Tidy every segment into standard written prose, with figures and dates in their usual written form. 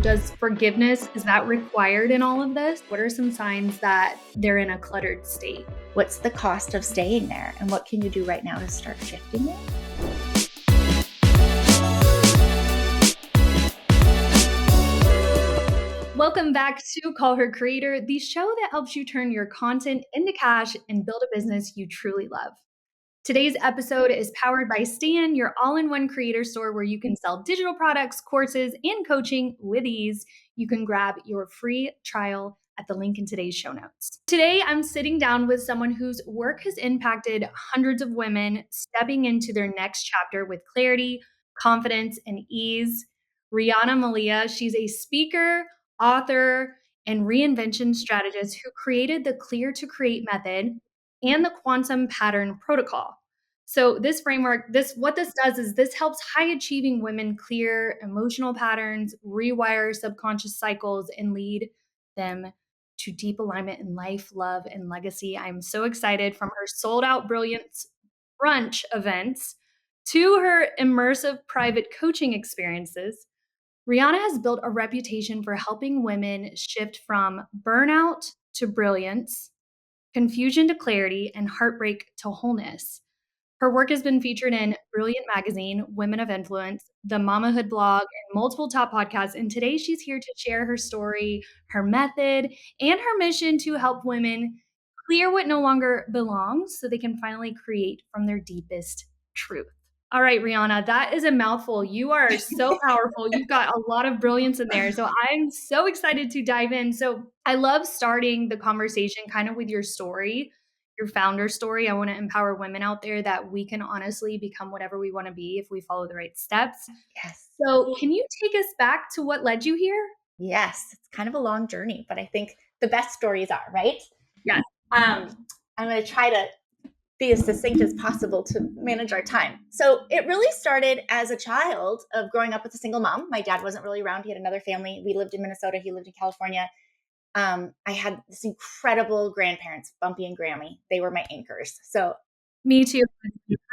Does forgiveness, is that required in all of this? What are some signs that they're in a cluttered state? What's the cost of staying there? And what can you do right now to start shifting it? Welcome back to Call Her Creator, the show that helps you turn your content into cash and build a business you truly love. Today's episode is powered by Stan, your all-in-one creator store where you can sell digital products, courses, and coaching with ease. You can grab your free trial at the link in today's show notes. Today, I'm sitting down with someone whose work has impacted hundreds of women stepping into their next chapter with clarity, confidence, and ease. Riana Malia, she's a speaker, author, and reinvention strategist who created the Clear to Create method and the quantum pattern protocol. So this framework, what this does is this helps high achieving women clear emotional patterns, rewire subconscious cycles, and lead them to deep alignment in life, love, and legacy. I'm so excited. From her sold out Brilliance brunch events to her immersive private coaching experiences, Riana has built a reputation for helping women shift from burnout to brilliance, confusion to clarity, and heartbreak to wholeness. Her work has been featured in Brilliant Magazine, Women of Influence, the Mamahood blog, and multiple top podcasts. And today she's here to share her story, her method, and her mission to help women clear what no longer belongs so they can finally create from their deepest truth. All right, Riana, that is a mouthful. You are so powerful. You've got a lot of brilliance in there. So I'm so excited to dive in. So I love starting the conversation kind of with your story, your founder story. I want to empower women out there that we can honestly become whatever we want to be if we follow the right steps. Yes. So can you take us back to what led you here? Yes. It's kind of a long journey, but I think the best stories are, right? Yes. I'm going to try to be as succinct as possible to manage our time. So it really started as a child of growing up with a single mom. My dad wasn't really around. He had another family. We lived in Minnesota. He lived in California. I had this incredible grandparents, Bumpy and Grammy. They were my anchors. So me too.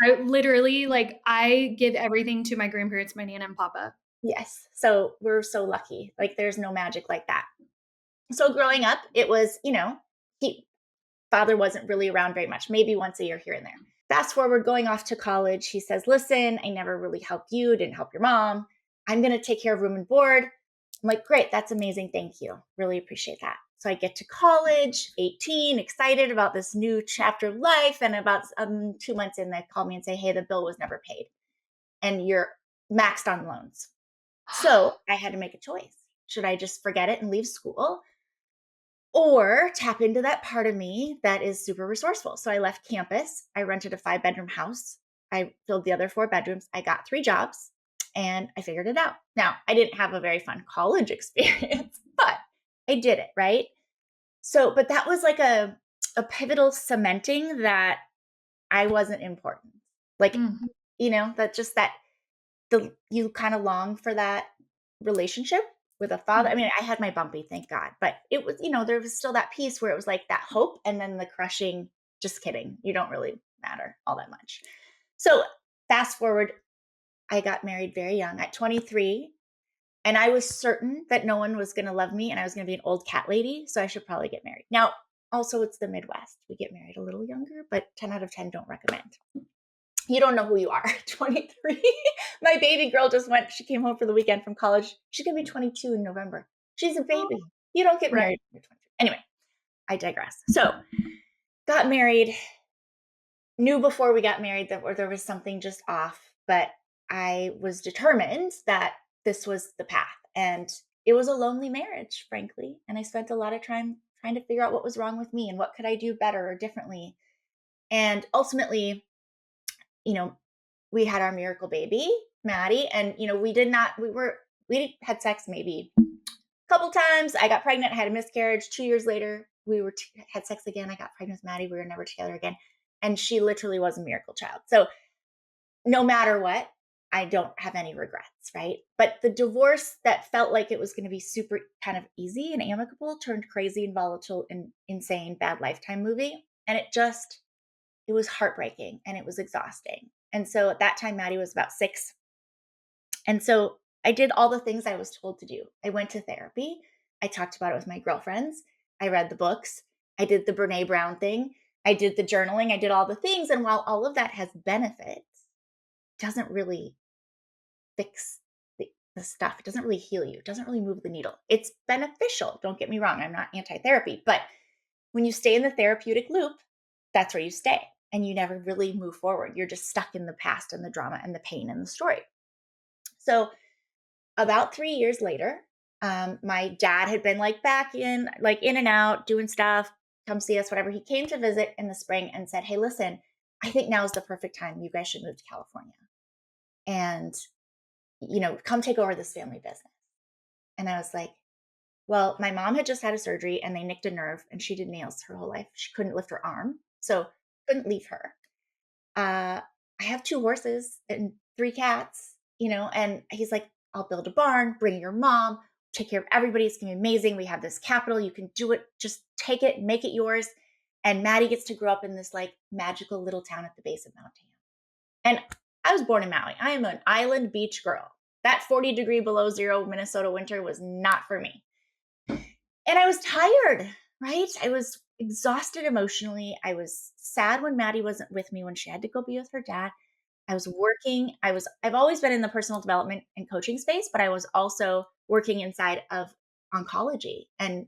I literally, I give everything to my grandparents, my Nana and Papa. Yes. So we're so lucky. Like there's no magic like that. So growing up, it was, father wasn't really around very much, maybe once a year here and there. Fast forward, going off to college, he says, listen, I never really helped you, didn't help your mom. I'm going to take care of room and board. I'm like, great, that's amazing. Thank you. Really appreciate that. So I get to college, 18, excited about this new chapter of life. And about 2 months in, they call me and say, hey, the bill was never paid and you're maxed on loans. So I had to make a choice. Should I just forget it and leave school? Or tap into that part of me that is super resourceful. So I left campus. I rented a 5-bedroom house. I filled the other 4 bedrooms. I got 3 jobs and I figured it out. Now, I didn't have a very fun college experience, but I did it, right? So, but that was like a pivotal cementing that I wasn't important. Like, you kind of long for that relationship with a father. I mean, I had my bumpy, thank God, but it was, there was still that piece where it was like that hope and then the crushing, just kidding. You don't really matter all that much. So fast forward, I got married very young at 23 and I was certain that no one was going to love me and I was going to be an old cat lady. So I should probably get married. Now, also it's the Midwest. We get married a little younger, but 10 out of 10 don't recommend. You don't know who you are. 23. My baby girl she came home for the weekend from college. She's going to be 22 in November. She's a baby. You don't get married when you're 22. Anyway, I digress. So got married, knew before we got married that there was something just off, but I was determined that this was the path. And it was a lonely marriage, frankly. And I spent a lot of time trying to figure out what was wrong with me and what could I do better or differently. And ultimately, we had our miracle baby, Maddie, and we had sex maybe a couple times. I got pregnant, I had a miscarriage. 2 years later, had sex again. I got pregnant with Maddie. We were never together again. And she literally was a miracle child. So no matter what, I don't have any regrets, right? But the divorce that felt like it was going to be super kind of easy and amicable turned crazy and volatile and insane, bad Lifetime movie. And it was heartbreaking and it was exhausting. And so at that time, Maddie was about 6. And so I did all the things I was told to do. I went to therapy. I talked about it with my girlfriends. I read the books. I did the Brene Brown thing. I did the journaling. I did all the things. And while all of that has benefits, it doesn't really fix the stuff. It doesn't really heal you. It doesn't really move the needle. It's beneficial. Don't get me wrong. I'm not anti therapy. But when you stay in the therapeutic loop, that's where you stay. And you never really move forward. You're just stuck in the past and the drama and the pain and the story. So about 3 years later, my dad had been like back in, like in and out, doing stuff, come see us, whatever. He came to visit in the spring and said, "Hey, listen, I think now is the perfect time. You guys should move to California and, come take over this family business." And I was like, well, my mom had just had a surgery and they nicked a nerve and she did nails her whole life. She couldn't lift her arm. So couldn't leave her. I have 2 horses and 3 cats, and he's like, "I'll build a barn, bring your mom, take care of everybody. It's gonna be amazing. We have this capital. You can do it. Just take it, make it yours." And Maddie gets to grow up in this like magical little town at the base of Mount Tam. And I was born in Maui. I am an island beach girl. That 40-degree below zero Minnesota winter was not for me. And I was tired, right? I was exhausted emotionally. I was sad when Maddie wasn't with me when she had to go be with her dad. I was working. I've always been in the personal development and coaching space, but I was also working inside of oncology and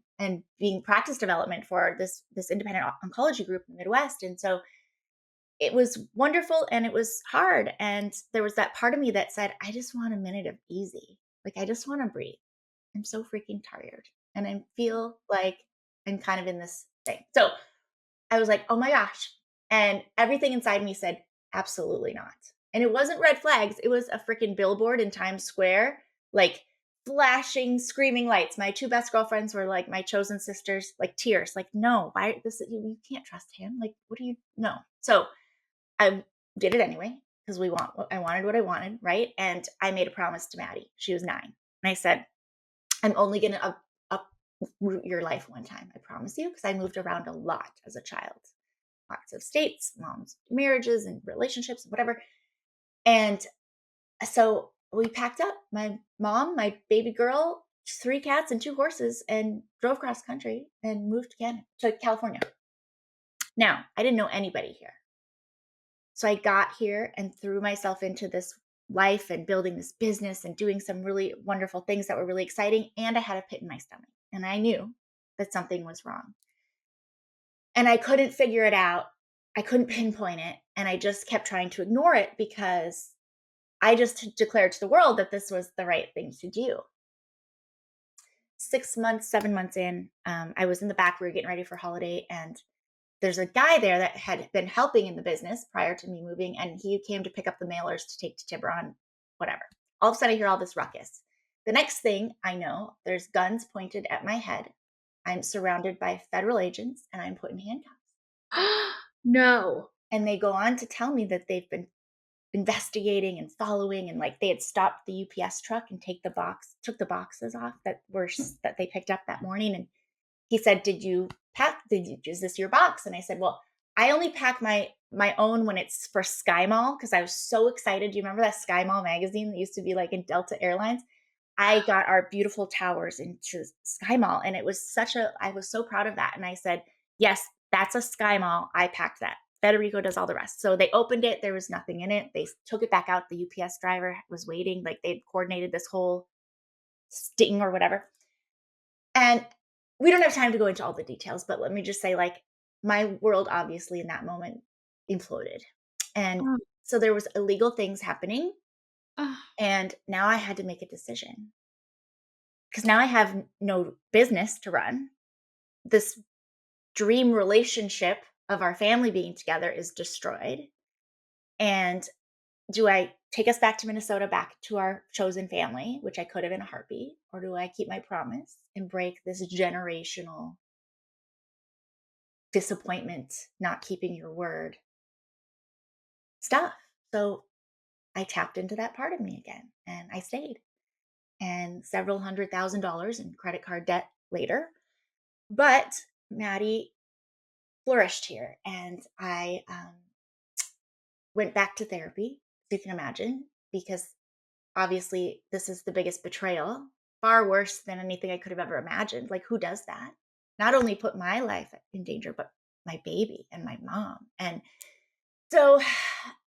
being practice development for this independent oncology group in the Midwest. And so it was wonderful and it was hard. And there was that part of me that said, I just want a minute of easy. Like I just want to breathe. I'm so freaking tired. And I feel like I'm kind of in this thing. So I was like, oh my gosh. And everything inside me said, absolutely not. And it wasn't red flags. It was a freaking billboard in Times Square, like flashing, screaming lights. My 2 best girlfriends were like my chosen sisters, like tears, like, no, why this, you can't trust him. Like, what do you know? So I did it anyway because I wanted what I wanted. Right. And I made a promise to Maddie. She was 9. And I said, I'm only going to uproot your life one time. I promise you. Because I moved around a lot as a child, lots of states, mom's marriages and relationships, whatever. And so we packed up my mom, my baby girl, 3 cats, and 2 horses, and drove cross country and moved to California. Now, I didn't know anybody here. So I got here and threw myself into this life and building this business and doing some really wonderful things that were really exciting. And I had a pit in my stomach. And I knew that something was wrong. And I couldn't figure it out. I couldn't pinpoint it. And I just kept trying to ignore it because I just declared to the world that this was the right thing to do. 6 months, 7 months in, I was in the back. We were getting ready for holiday. And there's a guy there that had been helping in the business prior to me moving. And he came to pick up the mailers to take to Tiburon, whatever. All of a sudden, I hear all this ruckus. The next thing I know, there's guns pointed at my head. I'm surrounded by federal agents and I'm put in handcuffs. No. And they go on to tell me that they've been investigating and following, and like they had stopped the UPS truck and took the boxes off that they picked up that morning. And he said, is this your box? And I said, well, I only pack my own when it's for Sky Mall because I was so excited. Do you remember that Sky Mall magazine that used to be like in Delta Airlines? I got our beautiful towers into Sky Mall, and I was so proud of that. And I said, yes, that's a Sky Mall. I packed that. Federico does all the rest. So they opened it. There was nothing in it. They took it back out. The UPS driver was waiting. Like they'd coordinated this whole sting or whatever. And we don't have time to go into all the details, but let me just say, like, my world obviously in that moment imploded. And Oh, so there was illegal things happening. oh, And now I had to make a decision because now I have no business to run. This dream relationship of our family being together is destroyed. And do I take us back to Minnesota, back to our chosen family, which I could have in a heartbeat, or do I keep my promise and break this generational disappointment, not keeping your word stuff? So I tapped into that part of me again and I stayed. And several $100,000 in credit card debt later. But Maddie flourished here. And I went back to therapy, if you can imagine, because obviously, this is the biggest betrayal, far worse than anything I could have ever imagined. Like, who does that? Not only put my life in danger, but my baby and my mom. And so,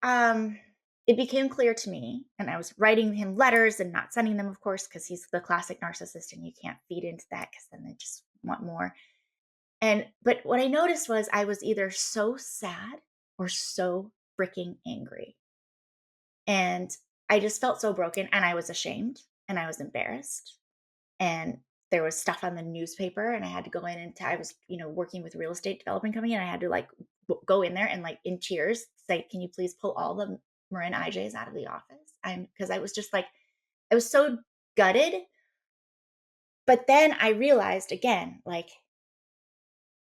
um, it became clear to me, and I was writing him letters and not sending them, of course, because he's the classic narcissist, and you can't feed into that because then they just want more. But what I noticed was I was either so sad or so freaking angry. And I just felt so broken and I was ashamed and I was embarrassed. And there was stuff on the newspaper and I had to go in and I was, working with real estate development company and I had to like go in there and like in tears say, "Can you please pull all the Marin IJs out of the office?" Because I was just like, I was so gutted. But then I realized again, like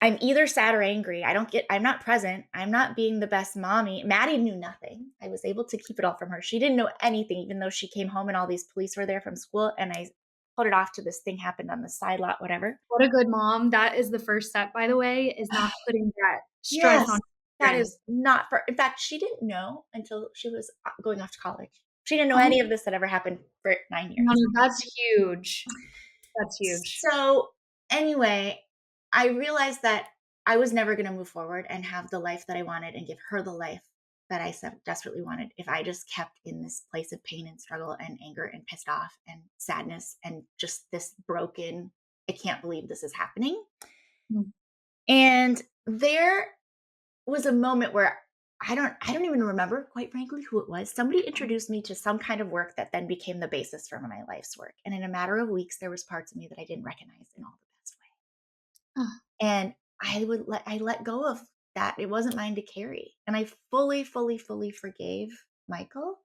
I'm either sad or angry. I'm not present. I'm not being the best mommy. Maddie knew nothing. I was able to keep it all from her. She didn't know anything, even though she came home and all these police were there from school. And I put it off to this thing happened on the side lot, whatever. What a good mom. That is the first step, by the way, is not putting that stress on Yes, that children. is not for, in fact, she didn't know until she was going off to college. She didn't know Oh, any of this had ever happened for 9 years. no, no, that's huge. That's huge. So, anyway, I realized that I was never going to move forward and have the life that I wanted and give her the life that I so desperately wanted if I just kept in this place of pain and struggle and anger and pissed off and sadness and just this broken, I can't believe this is happening. Mm. And there was a moment where I don't even remember, quite frankly, who it was. Somebody introduced me to some kind of work that then became the basis for my life's work. And in a matter of weeks, there was parts of me that I didn't recognize in all the best way. Ah, And I let go of that. It wasn't mine to carry. And I fully, fully, fully forgave Michael,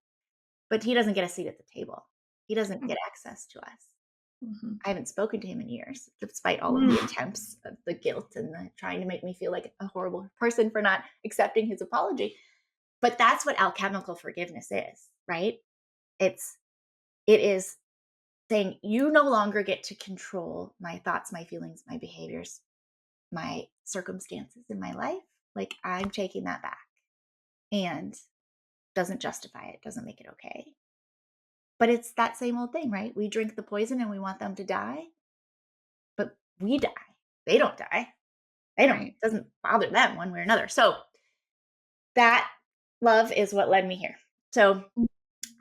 but he doesn't get a seat at the table. He doesn't get access to us. mhm. I haven't spoken to him in years, despite all of Mm. the attempts of the guilt and the trying to make me feel like a horrible person for not accepting his apology. But that's what alchemical forgiveness is, right? It's it is saying you no longer get to control my thoughts, my feelings, my behaviors, my circumstances in my life. Like I'm taking that back and doesn't justify it, doesn't make it okay. But it's that same old thing, right? We drink the poison and we want them to die, but we die. They don't die. They don't, Right. doesn't bother them one way or another. So that love is what led me here. So Mm.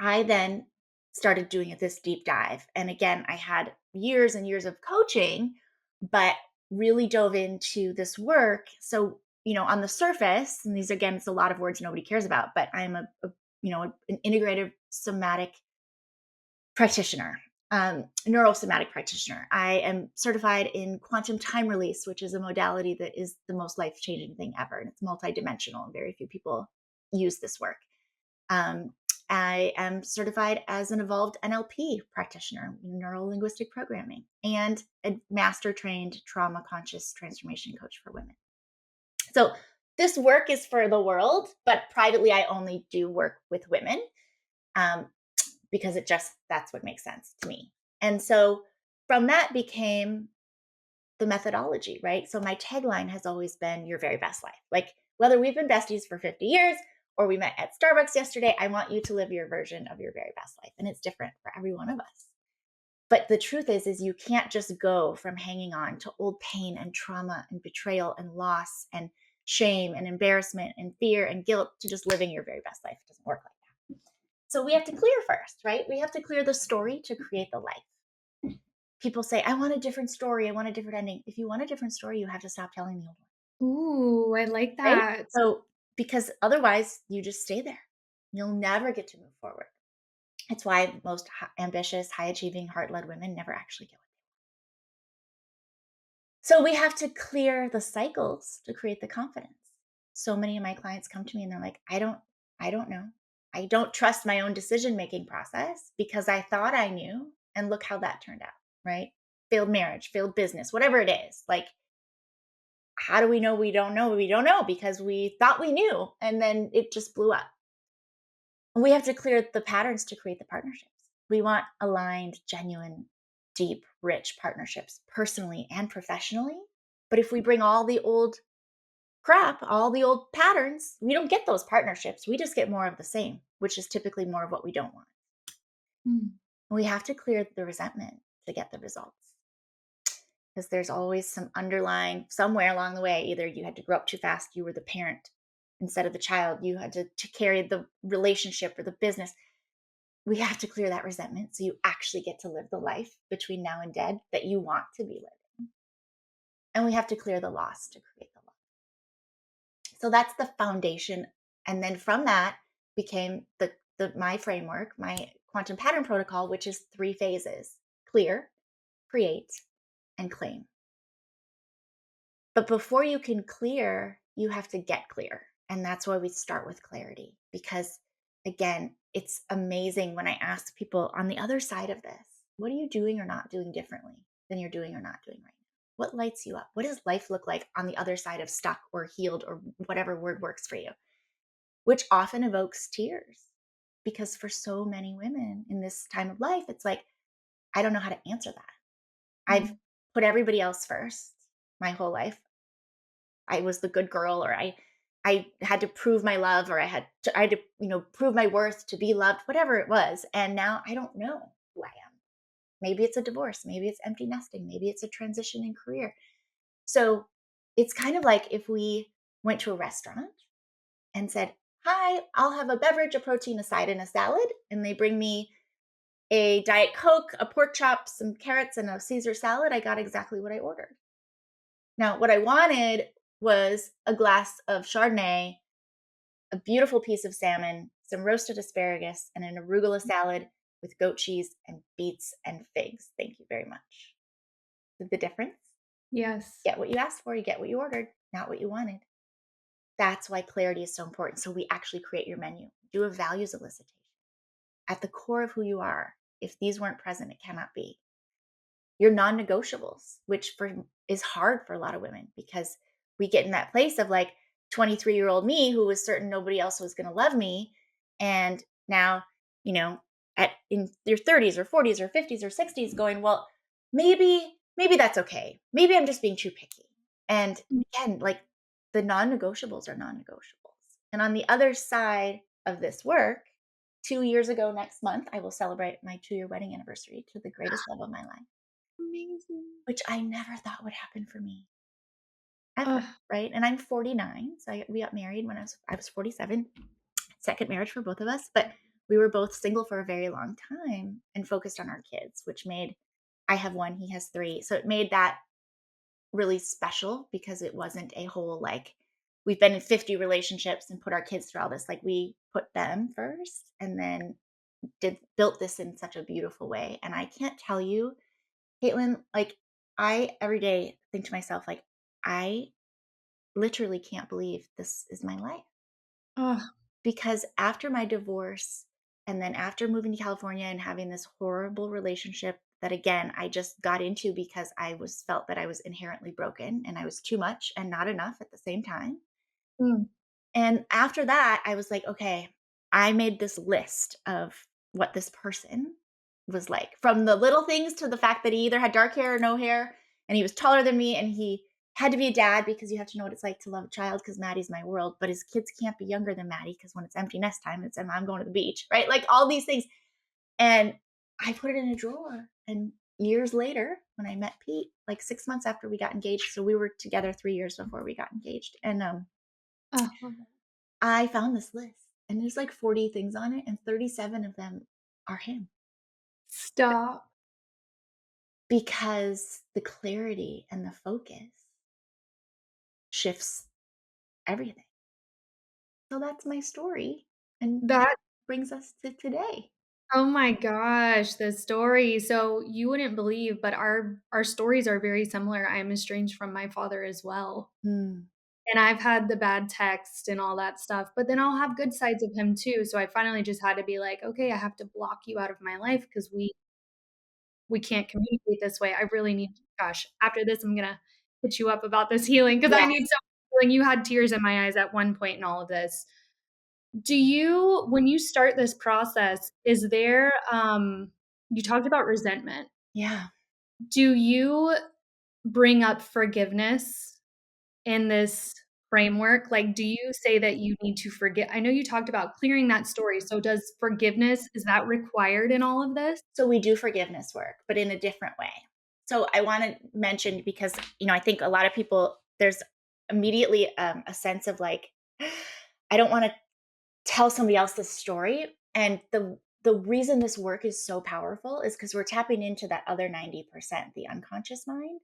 I then started doing this deep dive. And again, I had years and years of coaching, but really dove into this work. So, on the surface, and these again, it's a lot of words nobody cares about, but I'm an integrative somatic practitioner, neurosomatic practitioner. I am certified in quantum time release, which is a modality that is the most life changing thing ever. And it's multidimensional, and very few people use this work. Um, I am certified as an evolved NLP practitioner, neuro linguistic programming, and a master trained trauma conscious transformation coach for women. So this work is for the world, but privately, I only do work with women um, because that's what makes sense to me. And so from that became the methodology, right? So my tagline has always been your very best life. Like whether we've been besties for 50 years or we met at Starbucks yesterday, I want you to live your version of your very best life. And it's different for every one of us. But the truth is you can't just go from hanging on to old pain and trauma and betrayal and loss and shame and embarrassment and fear and guilt to just living your very best life. It doesn't work like that. So we have to clear first, right? We have to clear the story to create the life. People say, I want a different story. I want a different ending. If you want a different story, you have to stop telling the old one, Ooh, I like right? that. So, because otherwise you just stay there. You'll never get to move forward. It's why most ambitious, high achieving, heart led women never actually get what they want. So, we have to clear the cycles to create the confidence. So many of my clients come to me and they're like, I don't know. I don't trust my own decision making process because I thought I knew. And look how that turned out, right? Failed marriage, failed business, whatever it is. Like, how do we know we don't know? We don't know because we thought we knew and then it just blew up. And we have to clear the patterns to create the partnerships. We want aligned, genuine, deep, rich partnerships personally and professionally. But if we bring all the old crap, all the old patterns, we don't get those partnerships. We just get more of the same, which is typically more of what we don't want. Mm. We have to clear the resentment to get the results, because there's always some underlying somewhere along the way. Either you had to grow up too fast, you were the parent instead of the child, you had to carry the relationship or the business. We have to clear that resentment so you actually get to live the life between now and dead that you want to be living. And we have to clear the loss to create the love. So that's the foundation. And then from that became the my framework, my quantum pattern protocol, which is 3 phases: clear, create, and claim. But before you can clear, you have to get clear. And that's why we start with clarity. Because again, it's amazing when I ask people on the other side of this, what are you doing or not doing differently than you're doing or not doing right now? What lights you up? What does life look like on the other side of stuck or healed or whatever word works for you? Which often evokes tears. Because for so many women in this time of life, it's like, I don't know how to answer that. I've Mm. put everybody else first my whole life. I was the good girl, or I had to prove my love, or I had to, prove my worth to be loved, whatever it was. And now I don't know who I am. Maybe it's a divorce, maybe it's empty nesting, maybe it's a transition in career. So it's kind of like if we went to a restaurant and said, "Hi, I'll have a beverage, a protein, a side, and a salad." And they bring me a Diet Coke, a pork chop, some carrots, and a Caesar salad. I got exactly what I ordered. Now, what I wanted was a glass of Chardonnay, a beautiful piece of salmon, some roasted asparagus, and an arugula salad with goat cheese and beets and figs. Thank you very much. The difference? Yes. Get what you asked for, you get what you ordered, not what you wanted. That's why clarity is so important. So we actually create your menu, do a values elicitation. At the core of who you are, if these weren't present, it cannot be. Your non-negotiables, which is hard for a lot of women, because we get in that place of like 23-year-old me who was certain nobody else was going to love me, and now, you know, at in your 30s or 40s or 50s or 60s, going, well, maybe that's okay. Maybe I'm just being too picky. And Mm. again, like, the non-negotiables are non-negotiables. And on the other side of this work, 2 years ago next month, I will celebrate my 2-year wedding anniversary to the greatest love of my life, Amazing. which I never thought would happen for me ever, Ugh. right? And I'm 49, so we got married when I was 47. Second marriage for both of us, but we were both single for a very long time and focused on our kids, which made I have one, he has 3. So it made that really special, because it wasn't a whole like we've been in 50 relationships and put our kids through all this. Like, we put them first and then did built this in such a beautiful way. And I can't tell you, Caitlin, like, I every day think to myself, like, I literally can't believe this is my life. Ugh. Because after my divorce, and then after moving to California and having this horrible relationship that, again, I just got into because I was felt that I was inherently broken and I was too much and not enough at the same time. Mm. And after that, I was like, okay, I made this list of what this person was like, from the little things to the fact that he either had dark hair or no hair, and he was taller than me, and he had to be a dad, because you have to know what it's like to love a child, because Maddie's my world, but his kids can't be younger than Maddie, because when it's empty nest time, it's and I'm going to the beach, right? Like, all these things. And I put it in a drawer. And years later, when I met Pete, like 6 months after we got engaged, so we were together 3 years before we got engaged, and Oh, love it. I found this list, and there's like 40 things on it, and 37 of them are him, Stop. because the clarity and the focus shifts everything. So that's my story, and That brings us to today. Oh my gosh, the story. So you wouldn't believe, but our stories are very similar. I am estranged from my father as well. Mm, And I've had the bad text and all that stuff, but then I'll have good sides of him too. So I finally just had to be like, okay, I have to block you out of my life because we can't communicate this way. I really need gosh, after this I'm gonna hit you up about this healing because I yes, need some healing. You had tears in my eyes at one point in all of this. Do you when you start this process, is there you talked about resentment. yeah, Do you bring up forgiveness in this framework, like, do you say that you need to forget I know you talked about clearing that story, so does forgiveness is that required in all of this? So we do forgiveness work, but in a different way. So I want to mention because, I think a lot of people, there's immediately a sense of like, I don't want to tell somebody else this story. And the reason this work is so powerful is because we're tapping into that other 90%, the unconscious mind.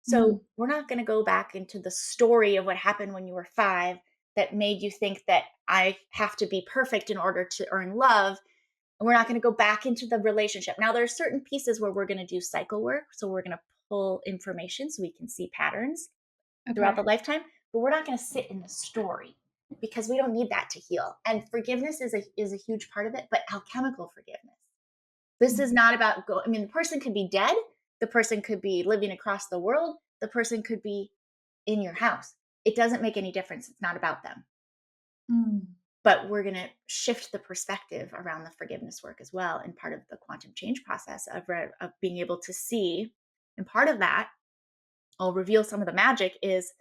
So Mm, we're not going to go back into the story of what happened when you were 5 that made you think that I have to be perfect in order to earn love. And we're not going to go back into the relationship. Now, there are certain pieces where we're going to do cycle work. So we're going to pull information so we can see patterns throughout okay. the lifetime, but we're not going to sit in the story because we don't need that to heal. And forgiveness is a huge part of it, but alchemical forgiveness. This is Mm, not about I mean, the person could be dead, the person could be living across the world, the person could be in your house. It doesn't make any difference. It's not about them. mm, But we're going to shift the perspective around the forgiveness work as well. And part of the quantum change process of being able to see, and part of that, I'll reveal some of the magic is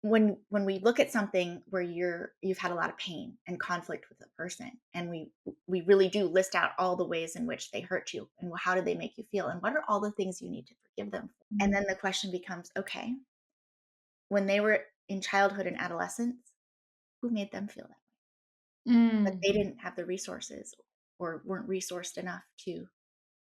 when we look at something where you've had a lot of pain and conflict with a person, and we really do list out all the ways in which they hurt you and how did they make you feel and what are all the things you need to forgive them for. And mm, then the question becomes, okay, when they were in childhood and adolescence, who made them feel that? But mm, they didn't have the resources or weren't resourced enough to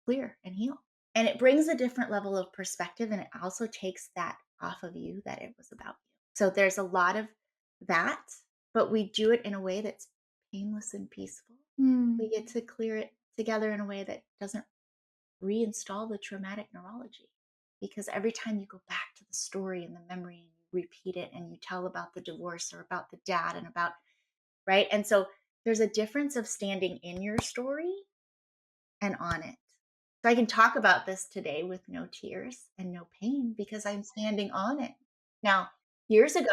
clear and heal. And it brings a different level of perspective, and it also takes that off of you that it was about you. So there's a lot of that, but we do it in a way that's painless and peaceful. mm, We get to clear it together in a way that doesn't reinstall the traumatic neurology. Because every time you go back to the story and the memory and you repeat it and you tell about the divorce or about the dad and about, right? And so there's a difference of standing in your story and on it. So I can talk about this today with no tears and no pain because I'm standing on it. Now, years ago,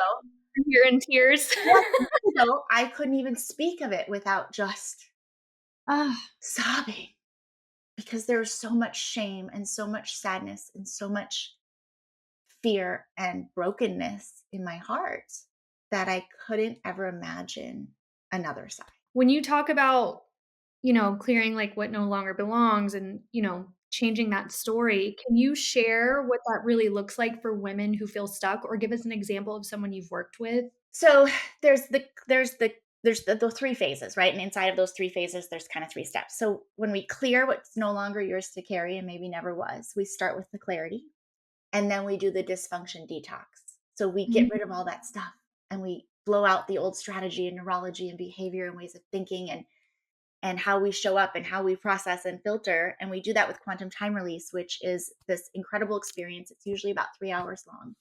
you're in tears. yeah, years ago, I couldn't even speak of it without just Ah, sobbing because there was so much shame and so much sadness and so much fear and brokenness in my heart that I couldn't ever imagine another side. when you talk about, clearing, like, what no longer belongs and, changing that story, can you share what that really looks like for women who feel stuck or give us an example of someone you've worked with? So there's the 3 phases, right? And inside of those 3 phases, there's kind of 3 steps. So when we clear what's no longer yours to carry and maybe never was, we start with the clarity, and then we do the dysfunction detox. So we get Mm, rid of all that stuff and we blow out the old strategy and neurology and behavior and ways of thinking and how we show up and how we process and filter. And we do that with quantum time release, which is this incredible experience. It's usually about 3 hours long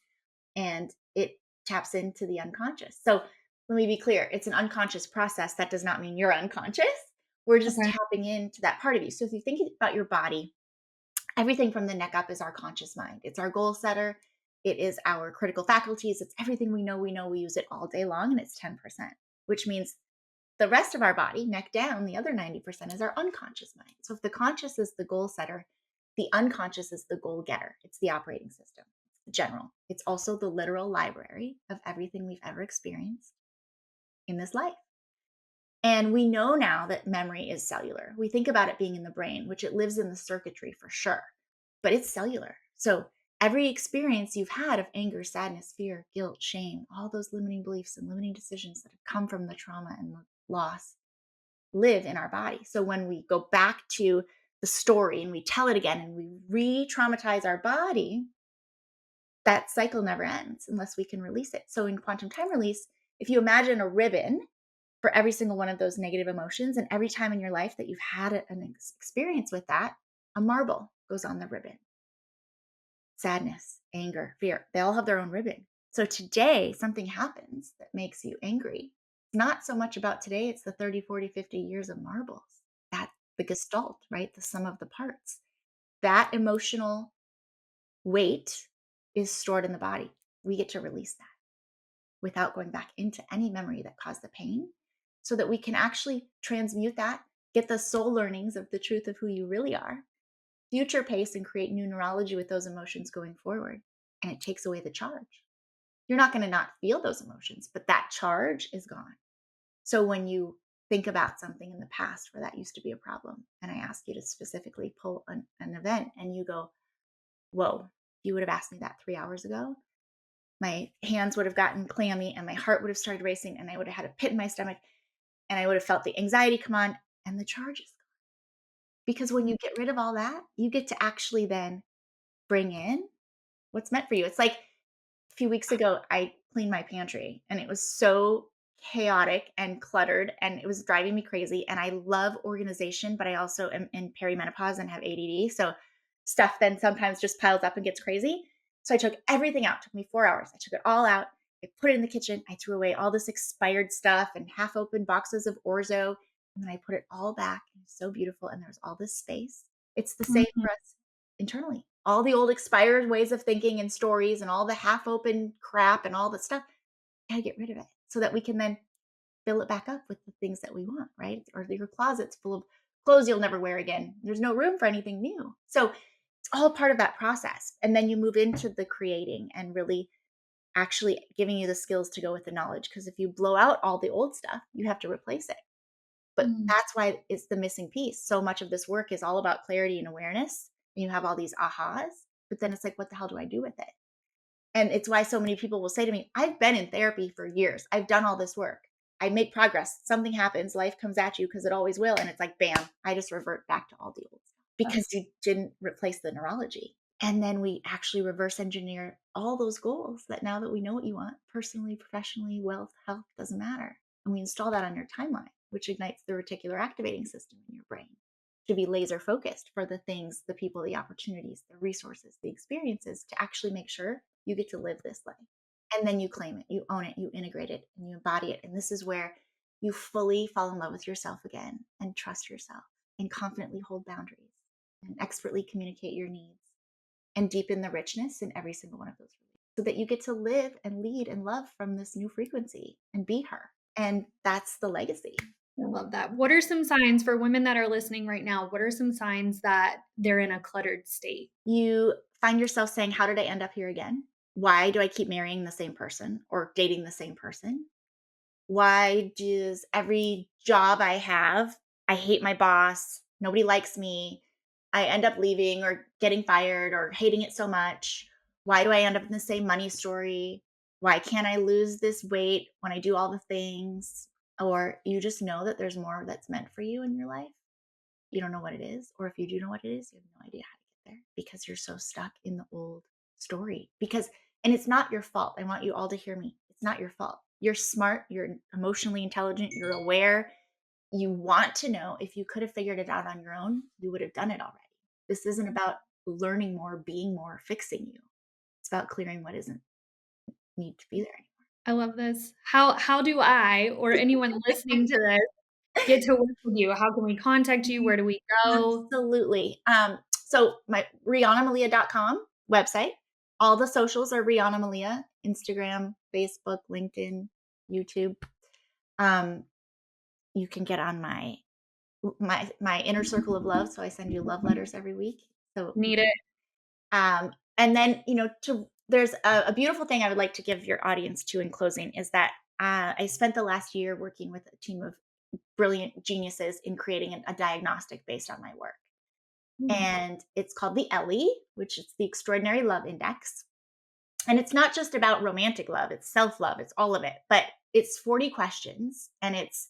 and it taps into the unconscious. So let me be clear, it's an unconscious process. That does not mean you're unconscious. We're just okay. tapping into that part of you. So if you think about your body, everything from the neck up is our conscious mind. It's our goal setter. It is our critical faculties. It's everything we know. We know we use it all day long, and it's 10%, which means the rest of our body, neck down, the other 90% is our unconscious mind. So if the conscious is the goal setter, the unconscious is the goal getter. It's the operating system, it's the general. It's also the literal library of everything we've ever experienced in this life. And we know now that memory is cellular. We think about it being in the brain, which it lives in the circuitry for sure, but it's cellular. So every experience you've had of anger, sadness, fear, guilt, shame, all those limiting beliefs and limiting decisions that have come from the trauma and the loss live in our body. So when we go back to the story and we tell it again and we re traumatize our body, that cycle never ends unless we can release it. So in quantum time release, if you imagine a ribbon for every single one of those negative emotions, and every time in your life that you've had an experience with that, a marble goes on the ribbon. Sadness, anger, fear, they all have their own ribbon. So today, something happens that makes you angry. It's not so much about today, it's the 30, 40, 50 years of marbles. That's the gestalt, right? The sum of the parts. That emotional weight is stored in the body. We get to release that without going back into any memory that caused the pain so that we can actually transmute that, get the soul learnings of the truth of who you really are, future pace and create new neurology with those emotions going forward. And it takes away the charge. You're not going to not feel those emotions, but that charge is gone. So when you think about something in the past where that used to be a problem, and I ask you to specifically pull an event and you go, whoa, if you would have asked me that 3 hours ago, my hands would have gotten clammy and my heart would have started racing and I would have had a pit in my stomach and I would have felt the anxiety come on and the charges. Because when you get rid of all that, you get to actually then bring in what's meant for you. It's like a few weeks ago, I cleaned my pantry and it was so chaotic and cluttered and it was driving me crazy. And I love organization, but I also am in perimenopause and have ADD. So stuff then sometimes just piles up and gets crazy. So I took everything out. It took me 4 hours. I took it all out. I put it in the kitchen. I threw away all this expired stuff and half open boxes of orzo. And then I put it all back. And it's so beautiful. And there's all this space. It's the same Mhm. for us internally. All the old expired ways of thinking and stories and all the half open crap and all the stuff, gotta get rid of it so that we can then fill it back up with the things that we want, right? Or your closet's full of clothes you'll never wear again. There's no room for anything new. So it's all part of that process. And then you move into the creating and really actually giving you the skills to go with the knowledge. Because if you blow out all the old stuff, you have to replace it. But Mm. that's why it's the missing piece. So much of this work is all about clarity and awareness. And you have all these ahas, but then it's like, what the hell do I do with it? And it's why so many people will say to me, I've been in therapy for years. I've done all this work. I make progress. Something happens, life comes at you because it always will. And it's like, bam, I just revert back to all the old stuff because That's you didn't replace the neurology. And then we actually reverse engineer all those goals that now that we know what you want, personally, professionally, wealth, health, doesn't matter. And we install that on your timeline, which ignites the reticular activating system in your brain to be laser focused for the things, the people, the opportunities, the resources, the experiences to actually make sure you get to live this life. And then you claim it, you own it, you integrate it, and you embody it. And this is where you fully fall in love with yourself again and trust yourself and confidently hold boundaries and expertly communicate your needs and deepen the richness in every single one of those relationships so that you get to live and lead and love from this new frequency and be her. And that's the legacy. I love that. What are some signs for women that are listening right now? What are some signs that they're in a cluttered state? You find yourself saying, how did I end up here again? Why do I keep marrying the same person or dating the same person? Why does every job I have, I hate my boss, nobody likes me, I end up leaving or getting fired or hating it so much? Why do I end up in the same money story? Why can't I lose this weight when I do all the things? Or you just know that there's more that's meant for you in your life. You don't know what it is. Or if you do know what it is, you have no idea how to get there because you're so stuck in the old story. And it's not your fault. I want you all to hear me. It's not your fault. You're smart. You're emotionally intelligent. You're aware. You want to know if you could have figured it out on your own, you would have done it already. This isn't about learning more, being more, fixing you. It's about clearing what isn't need to be there I love this. How do I or anyone listening to this get to work with you? How can we contact you? anymore. Where do we go? Absolutely. So my rianamalia.com website, all the socials are Riana Malia, Instagram, Facebook, LinkedIn, YouTube. Um, you can get on my inner circle of love. So I send you love letters every week. So Need it. and then there's a beautiful thing I would like to give your audience to in closing is that I spent the last year working with a team of brilliant geniuses in creating a diagnostic based on my work. Mm. And it's called the Ellie, which is the Extraordinary Love Index. And it's not just about romantic love, it's self love, it's all of it. But it's 40 questions and it's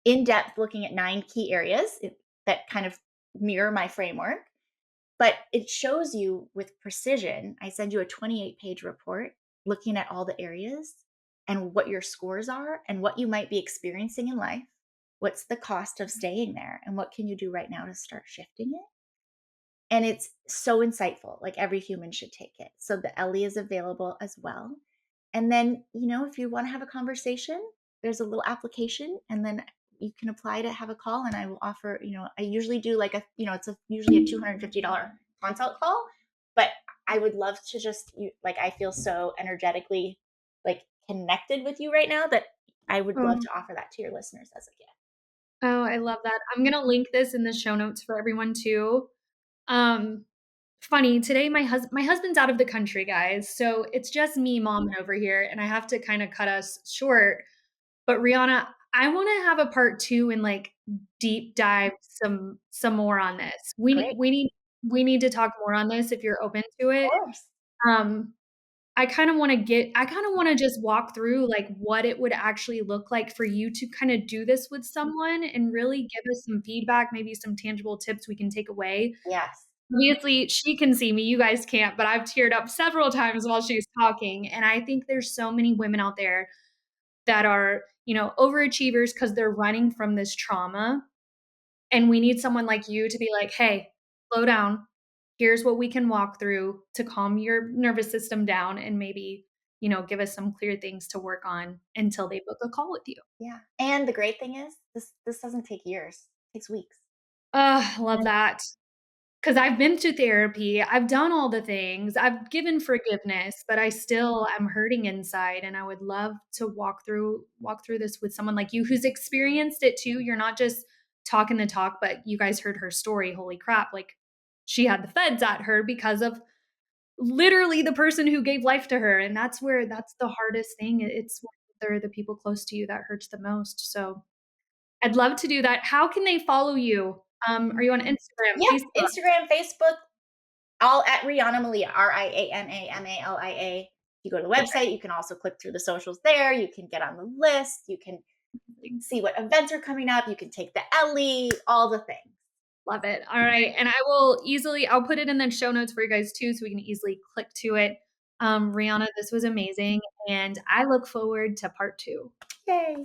in depth looking at 9 key areas that kind of mirror my framework. But it shows you with precision. I send you a 28-page report looking at all the areas and what your scores are and what you might be experiencing in life. What's the cost of staying there? And what can you do right now to start shifting it? And it's so insightful. Like every human should take it. So the Ellie is available as well. And then, if you want to have a conversation, there's a little application and then you can apply to have a call and I will offer, I usually do like usually a $250 consult call, but I would love to like, I feel so energetically like connected with you right now that I would love Oh, to offer that to your listeners as a gift. oh, I love that. I'm gonna link this in the show notes for everyone too. Um, Funny, today my husband's out of the country, guys, so it's just me momming over here, and I have to kinda cut us short. But Rihanna, I wanna have a part 2 and, like, deep dive some more on this. Great. We need to talk more on this if you're open to Of it. course. Um, I kinda wanna just walk through, like, what it would actually look like for you to kinda do this with someone and really give us some feedback, maybe some tangible tips we can take away. Yes. Obviously, she can see me, you guys can't, but I've teared up several times while she's talking, and I think there's so many women out there that are, overachievers because 'cause they're running from this trauma, and we need someone like you to be like, "Hey, slow down. Here's what we can walk through to calm your nervous system down and maybe, give us some clear things to work on until they book a call with you." Yeah. And the great thing is this doesn't take years. It takes weeks. Ugh, love And that. 'Cause I've been to therapy, I've done all the things, I've given forgiveness, but I still am hurting inside, and I would love to walk through this with someone like you who's experienced it too. You're not just talking the talk, but you guys heard her story. Holy crap, like, she had the feds at her because of literally the person who gave life to her, and that's the hardest thing. It's when they're the people close to you that hurts the most, so I'd love to do that. How can they follow you? Are you on Instagram, yeah, Facebook? Instagram, Facebook, all at Riana Malia, RIANAMALIA. You go to the website, you can also click through the socials there. You can get on the list. You can Okay. see what events are coming up. You can take the Ellie, all the things. Love it. All right. And I'll put it in the show notes for you guys too, so we can easily click to it. Rihanna, this was amazing. And I look forward to part 2. Yay.